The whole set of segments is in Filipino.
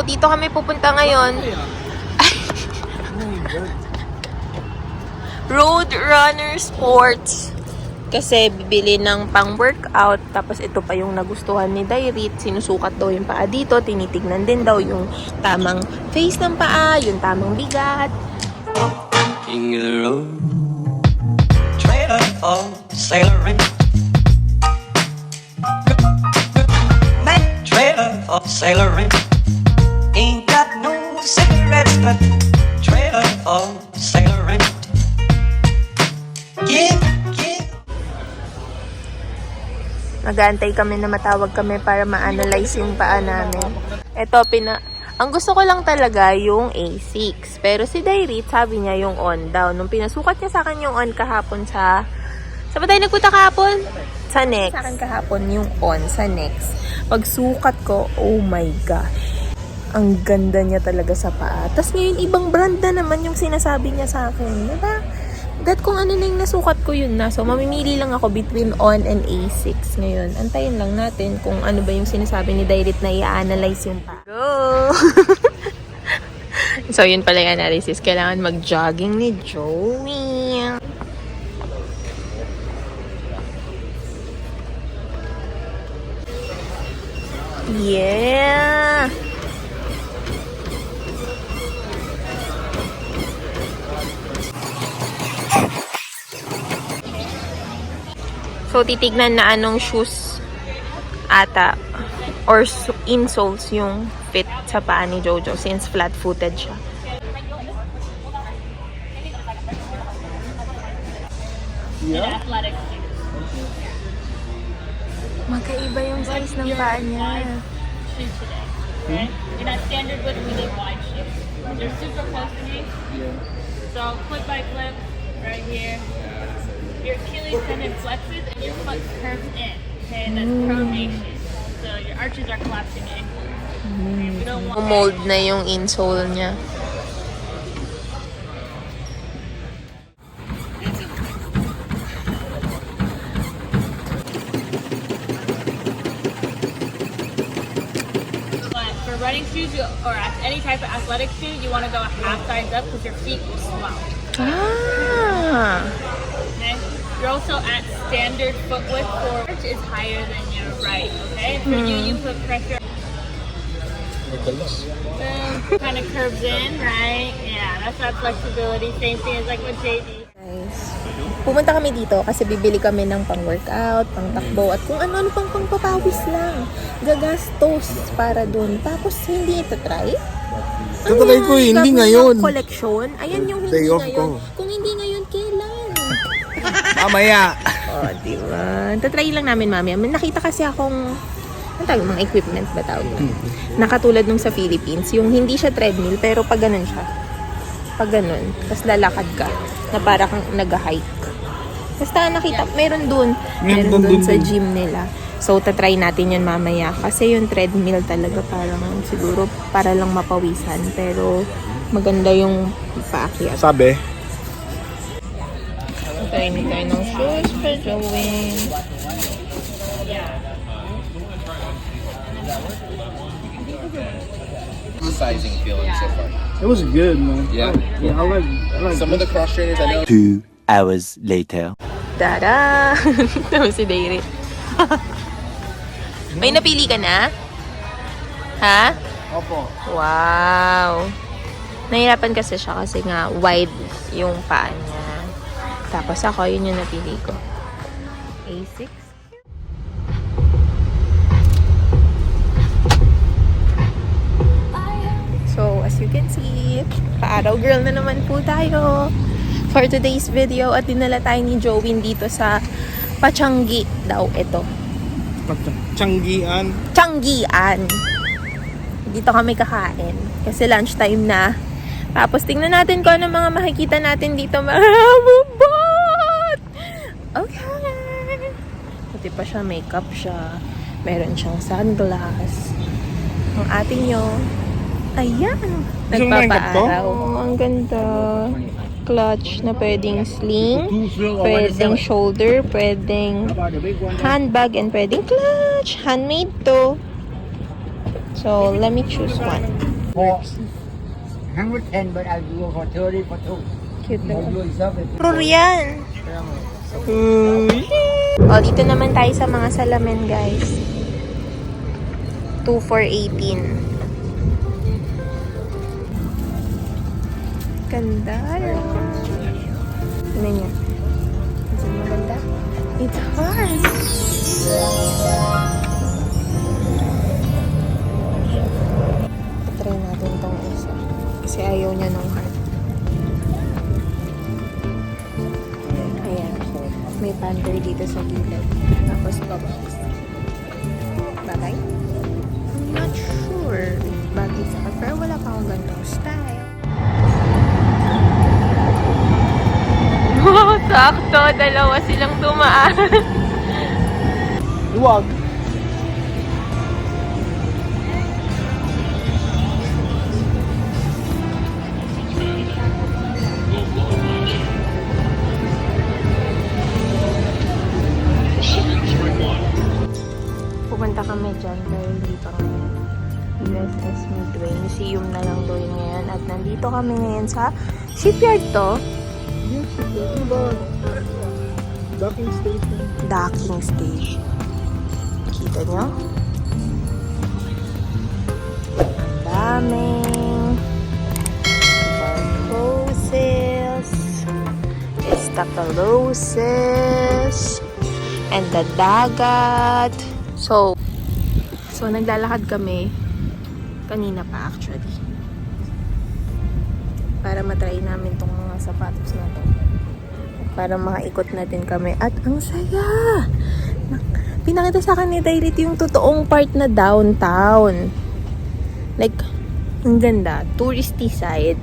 Dito kami pupunta ngayon. Road Runner Sports. Kasi bibili ng pang-workout. Tapos ito pa yung nagustuhan ni Dairit. Sinusukat daw yung paa dito. Tinitignan din daw yung tamang face ng paa. Yung tamang bigat. King of the road, trailer for sailoring, trailer for sailoring. Ain't got no cigarettes, but trailer for sailoring. Give. Mag-aantay kami na matawag kami para ma-analyze yung paa namin. Ito, ang gusto ko lang talaga yung A6. Pero si Dairit, sabi niya yung on daw. Nung pinasukat niya sa akin yung on kahapon sa ba tayo nagpunta kahapon? Sa Next. Sa akin kahapon yung on sa Next. Pagsukat ko, oh my gosh. Ang ganda niya talaga sa paa. Tapos ngayon, ibang brand na naman yung sinasabi niya sa akin. Diba? That kung ano na yung nasukat ko yun na. So, mamimili lang ako between on and A6 ngayon. Antayin lang natin kung ano ba yung sinasabi ni Dairit na i-analyze yung paa. Go! So, yun pala yung analysis. Kailangan mag-jogging ni Joey. Yeah! So, titignan na anong shoes ata or insoles yung fit sa paa ni Jojo since flat-footed siya. Yeah. Magkaiba yung size ng paa niya. Hmm? You're not standard with really wide shoes. They're super close to me. Yeah. So clip by clip, right here. Your Achilles tendon flexes and your foot curves in. Okay, and that's pronation. So your arches are collapsing in. Okay, we don't want Mold na yung insole niya. But for running shoes or any type of athletic shoe, you want to go a half size up because your feet will swell. Ah! Okay. You're also at standard foot width for which is higher than your right. Okay. For you put pressure. Kind of curves in, right? Yeah, that's that flexibility. Same thing as like with JD. Guys, pumunta kami dito kasi bibili kami ng pang-workout, pang-takbo, at kung ano-ano pang pangpapawis lang. Gagastos para dun. Tapos, hindi ito try. Tatry ko eh, hindi ngayon. Collection. Ayan yung hindi Day off ngayon. ko. Kung hindi ngayon, kailan? Mamaya. Oh, diba? Tatry lang namin, mami. Nakita kasi akong mga equipment ba tawag na? Nakatulad nung sa Philippines. Yung hindi siya treadmill, pero pag ganun siya. Pag ganun. Tapos lalakad ka. Na para kang nag-hike. Basta nakita, meron dun. Meron dun sa gym nila. So, tatry natin yun mamaya. Kasi yung treadmill talaga parang siguro para lang mapawisan. Pero maganda yung paakyat. Sabi? Try ni tayo ng shoes pa Joey. Sizing feeling so far. It was good, man. Yeah. Yeah, I like Some of the cross trainers I know. 2 hours later. Tada! Tapos si Dairit. May napili ka na? Ha? Opo. Wow! Nahirapan kasi siya kasi nga wide yung paa niya. Tapos ako, yun yung napili ko. A6. So, as you can see, pa-araw girl na naman po tayo for today's video. At dinala tayo ni Joey dito sa Pachanggi daw ito. Changian. Changian. Dito kami kakain. Kasi lunchtime na. Tapos tingnan natin kung ano mga makikita natin dito. Marabot! Okay. Pati pa siya, makeup siya. Meron siyang sunglass. Ang ating yung ayan. Nagpapaaraw. Ang ganda. Clutch na pwedeng sling, pwedeng shoulder, pwedeng handbag, and pwedeng clutch. Handmade to. So, let me choose one. for 110, but I'll do it for 30 for 2. Cute na. Do itself. Puro yan. O, dito naman tayo sa mga salamin, guys. 2 for 18. Ganda. Tignan niya. Is it maganda? It's hard. Try natin tong isa. Kasi ayaw niya ng heart. Ayan. May panther dito sa gilid. Tapos bubbles. Bagay? I'm not sure if bagay sa akin. Pero wala pa akong ganitong style. Oh, sakto. Dalawa silang dumaan. Huwag. Pupunta kami dyan pero hindi pa ngayon. USS Midway. Museum na lang daw yun ngayon. At nandito kami ngayon sa shipyard to. Docking station. Docking station. Kita nyo? Daming barcoses, estacalosis, and the dagat. So naglalakad kami kanina pa actually para matry namin tong mga sapatos na to. Para makaikot natin kami. At ang saya! Pinakita sa akin ni Dairit yung totoong part na downtown. Like, ang ganda. Touristy side.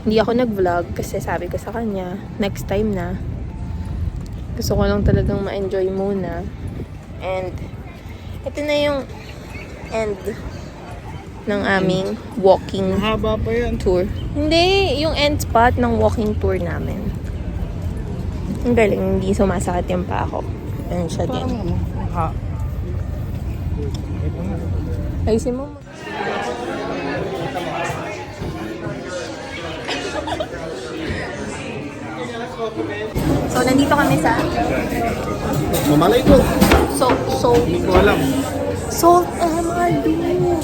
Hindi ako nag-vlog kasi sabi ko sa kanya, next time na. Gusto ko lang talagang ma-enjoy muna. And, ito na yung end ng aming walking Mahaba pa yan. tour. Hindi, yung end spot ng walking tour namin. Ang galing, hindi sumasakit yung pa ako. Ayun siya din. Ayusin mo. So, nandito kami sa Mamalay ko. Hindi ko alam. Salt MRD.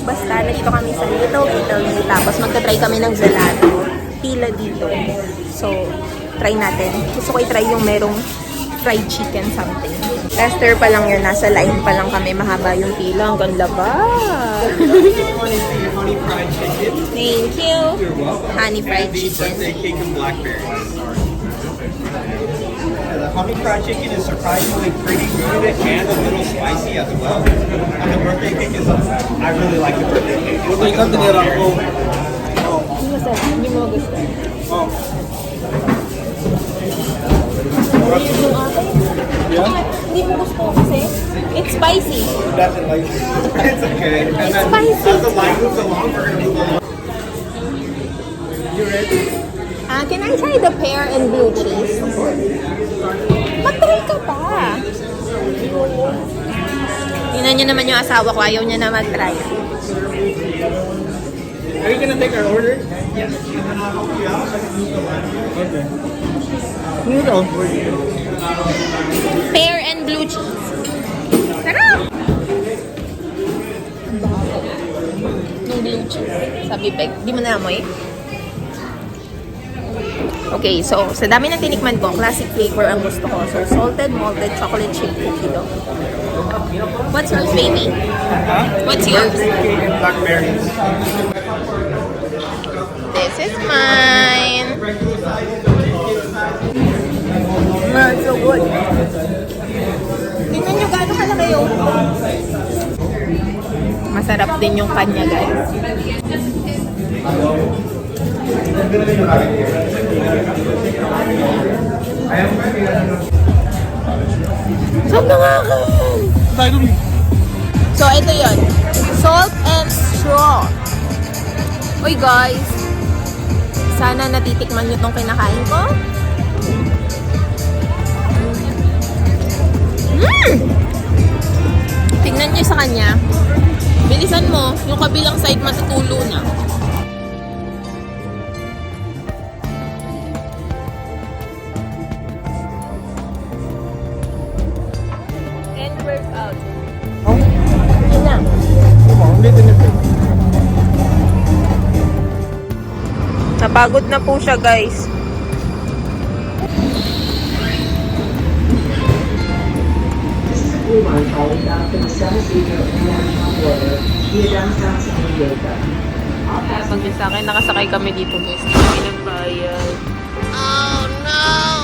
Basta, nandito kami sa Little Italy. Tapos, magta-try kami ng gelato. Pila dito. So, try natin. Gusto ko i-try yung merong fried chicken something. Tester pa lang yun. Nasa line pa lang kami. Mahaba yung pila. Hanggang laba. Honey fried chicken. Thank you. You're welcome. Honey fried And the chicken. birthday cake and blackberries. The honey fried chicken is surprisingly pretty good and a little spicy as well. And the birthday cake is, I really like the birthday cake. It's like a tinira ko. Hindi mo gusto. Oh. Hindi mo gusto kasi it's spicy. doesn't like it. It's okay. And then spicy. as the line moves along, we're going to move along. You ready? Can I try the pear and blue cheese? Mag-try ka pa. Tingnan niyo naman yung asawa ko. Ayaw niya na mag-try. Are you gonna take our order? Yes. Okay. Dito. Pear and blue cheese. Sarap! Yung blue cheese. Sabi Peg, di mo na amoy? Okay, so sa dami ng tinikman ko, classic flavor ang gusto ko. So, salted malted chocolate chip cookie dough. What's yours, baby? What's yours? Birthday cake and blackberries. This is mine. It's so good. Tingnan nyo gaano kalaki yung masarap din yung kanya, guys. Saan na nga ka? So, ito yun. Salt and straw. Uy, guys. Sana natitikman nyo tong kinakain ko. Tingnan nyo sa kanya. Bilisan mo. Yung kabilang side matutulo na. And workout. Yun na. Napagod na po siya, guys. Kaya pag sa akin, nakasakay kami dito, guys. Hindi kami nagbayad. Oh, no!